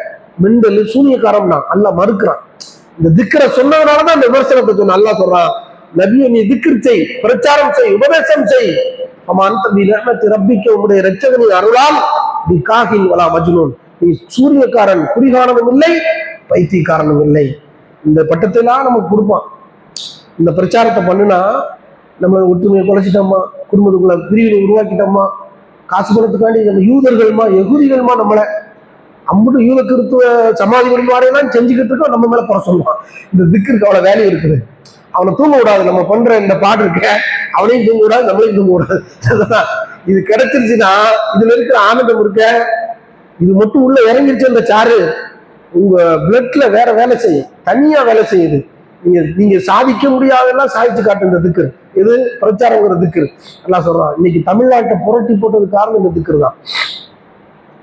மெண்டல், சூனியக்காரன் தான் அல்லாஹ் மறுக்கிறான். இந்த திக்ரை சொன்னதுனாலதான் அந்த விமர்சனத்தை சொன்ன அல்லாஹ் சொல்றான், நபியை நீ திக்ர் செய், பிரச்சாரம் செய், உபதேசம் செய். ஃபமா அன்த பிநிஅமத்தி ரப்பிக, உம்முடைய இரட்சகனின் அருளால் பிகாஹின் வலா மஜ்னூன், நீ சூரியக்காரன், குறிகாரனும் இல்லை, பைத்தியக்காரனும் இல்லை. இந்த பட்டத்தை எல்லாம் நமக்கு கொடுப்பான். இந்த பிரச்சாரத்தை பண்ணுனா நம்ம ஒற்றுமையை குலைச்சிட்டோமா, குடும்பத்துக்குள்ள பிரிவினை உருவாக்கிட்டோமா, காசு பணத்துக்காண்டி நம்ம யூதர்கள்மா எகுதிகள்மா நம்மளை அம்புட்டு யூத கிறித்துவ சமாதி வழிபாடையெல்லாம் செஞ்சுக்கிட்டு இருக்கோம், நம்ம மேல குறை சொல்லுவான். இந்த திக்ருக்கு அவ்வளவு வேல்யூ இருக்குது. அவனை தூங்க விடாது. நம்ம பண்ற இந்த பாடு இருக்க, அவனையும் தூங்க விடாது, நம்மளையும் தூங்க விடாது. இது கிடைச்சிருச்சுன்னா இதுல இருக்கிற ஆனந்தம் இருக்க, இது மட்டும் உள்ள இறங்கிருச்சு அந்த சாறு, உங்க பிளட்ல வேற வேலை செய்யும், தனியா வேலை செய்யுது. நீங்க சாதிக்க முடியாதெல்லாம் சாதிச்சு காட்டு இந்த திக்ரு. இது பிரச்சாரங்கிற திக்ரு. எல்லாம் சொல்றான். இன்னைக்கு தமிழ்நாட்டை புரட்டி போட்டது காரணம் இந்த திக்ரு தான்.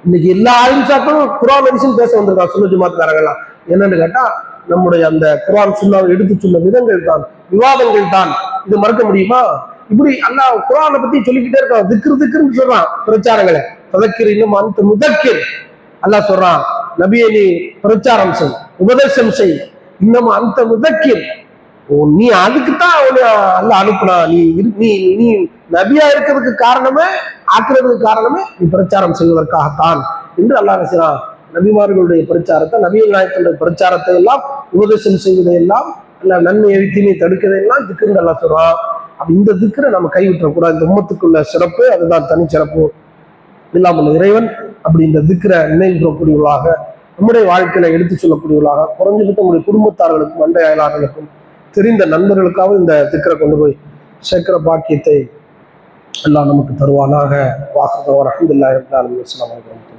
இன்னைக்கு எல்லா ஆலிம்சாக்களும் குர்ஆன் ஹதீஸ் பேச வந்திருக்கான் சுன்னத் ஜமாத்காரங்கெல்லாம். என்னன்னு கேட்டா நம்முடைய அந்த குர்ஆன் சுன்னாவை எடுத்து சொன்ன விதங்கள் தான், விவாதங்கள் தான். இது மறக்க முடியுமா? இப்படி அல்லாஹ் குர்ஆனை பத்தி சொல்லிக்கிட்டே இருக்கான். திக்ரு திக்ருன்னு சொல்றான் பிரச்சாரங்களை. ஃபதக்கிர் இன்னும் அந்த முதக்கிர் அல்லாஹ் சொல்றான், நபியை நீ பிரச்சாரம் செய், உபதேசம் செய். இன்னும் அந்த முதக்கிர், நீ அதுக்குத்தான் அல்லாஹ் அனுப்புனா. நீ நபியா இருக்கிறதுக்கு காரணமே, ஆக்குறதுக்கு காரணமே நீ பிரச்சாரம் செய்வதற்காகத்தான் என்று அல்லாஹ் செய்யறான். நபிமார்களுடைய பிரச்சாரத்தை, நபிகள் நாயகத்துடைய பிரச்சாரத்தை எல்லாம், உபதேசம் செய்வதை எல்லாம், அல்ல நன்மையை தீமையை தடுக்கிறதையெல்லாம் திக்ருன்னு அல்லாஹ் சொல்றான். அப்ப இந்த திக்ரை நம்ம கைவிட்டக்கூடாது. இந்த உம்மத்துக்குள்ள சிறப்பு அதுதான், தனி சிறப்பு. இல்லாமல் இறைவன் அப்படி இந்த திக்ரை நினைவுகூறக்கூடியவர்களாக, நம்முடைய வாழ்க்கையில எடுத்து சொல்லக்கூடியவர்களாக, குறைஞ்சபட்சம் நம்முடைய குடும்பத்தார்களுக்கும் அண்டை அயலாளர்களுக்கும் தெரிந்த நண்பர்களுக்காக இந்த திக்ரை கொண்டு போய் சேர்க்கிற பாக்கியத்தை எல்லாம் நமக்கு தருவானாக. வாஹிர் தஅவானா அல்ஹம்துலில்லாஹி ரப்பில் ஆலமீன். அஸ்ஸலாமு அலைக்கும்.